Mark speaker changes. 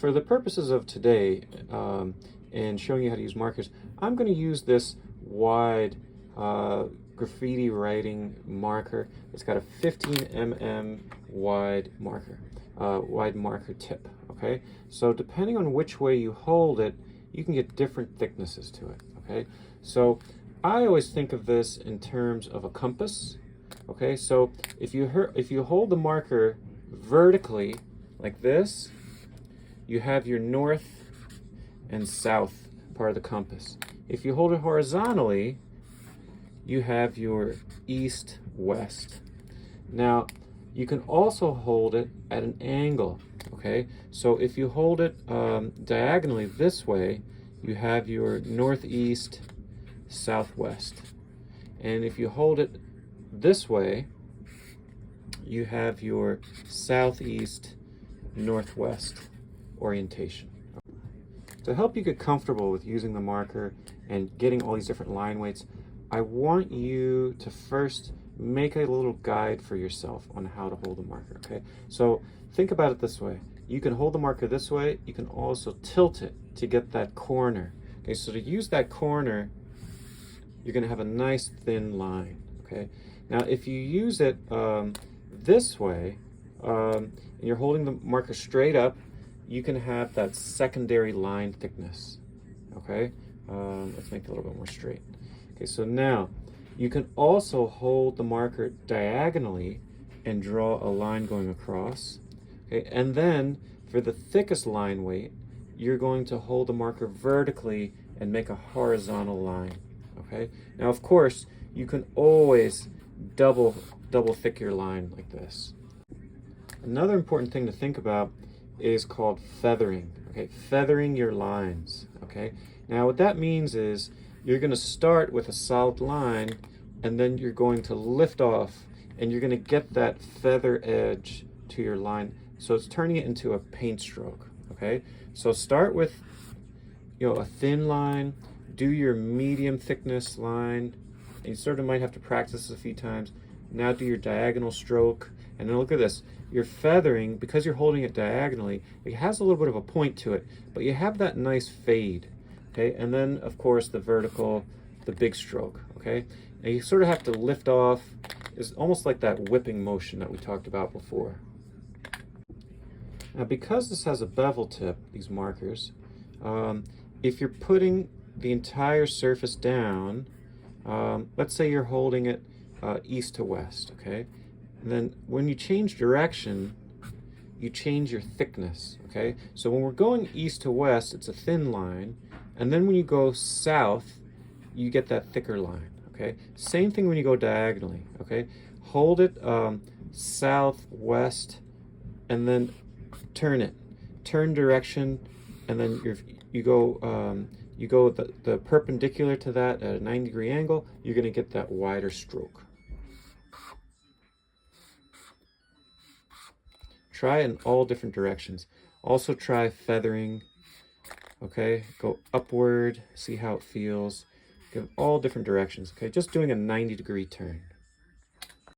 Speaker 1: For the purposes of today and showing you how to use markers, I'm going to use this wide graffiti writing marker. It's got a 15 mm wide marker tip. Okay, so depending on which way you hold it, you can get different thicknesses to it. Okay, so I always think of this in terms of a compass. Okay, so if you hold the marker vertically like this, you have your north and south part of the compass. If you hold it horizontally, you have your east, west. Now, you can also hold it at an angle, okay? So if you hold it diagonally this way, you have your northeast, southwest. And if you hold it this way, you have your southeast, northwest orientation. To help you get comfortable with using the marker and getting all these different line weights, I want you to first make a little guide for yourself on how to hold the marker, okay? So think about it this way. You can hold the marker this way, you can also tilt it to get that corner. Okay, so to use that corner, you're gonna have a nice thin line, okay? Now if you use it this way, and you're holding the marker straight up, you can have that secondary line thickness, okay? Let's make it a little bit more straight. Okay, so now you can also hold the marker diagonally and draw a line going across, okay? And then for the thickest line weight, you're going to hold the marker vertically and make a horizontal line, okay? Now, of course, you can always double thick your line like this. Another important thing to think about is called feathering, okay? Feathering your lines, okay? Now what that means is you're gonna start with a solid line and then you're going to lift off and you're gonna get that feather edge to your line. So it's turning it into a paint stroke, okay? So start with, a thin line, do your medium thickness line, and you sort of might have to practice this a few times. Now do your diagonal stroke, and then look at this. You're feathering, because you're holding it diagonally, it has a little bit of a point to it, but you have that nice fade, okay? And then, of course, the vertical, the big stroke, okay? And you sort of have to lift off. It's almost like that whipping motion that we talked about before. Now, because this has a bevel tip, these markers, if you're putting the entire surface down, let's say you're holding it east to west, okay? And then when you change direction, you change your thickness, okay? So when we're going east to west, it's a thin line. And then when you go south, you get that thicker line, okay? Same thing when you go diagonally, okay? Hold it southwest, and then turn it. Turn direction, and then you go the perpendicular to that at a 90-degree angle, you're gonna get that wider stroke. Try in all different directions. Also try feathering, okay? Go upward, see how it feels. Go all different directions, okay? Just doing a 90-degree turn.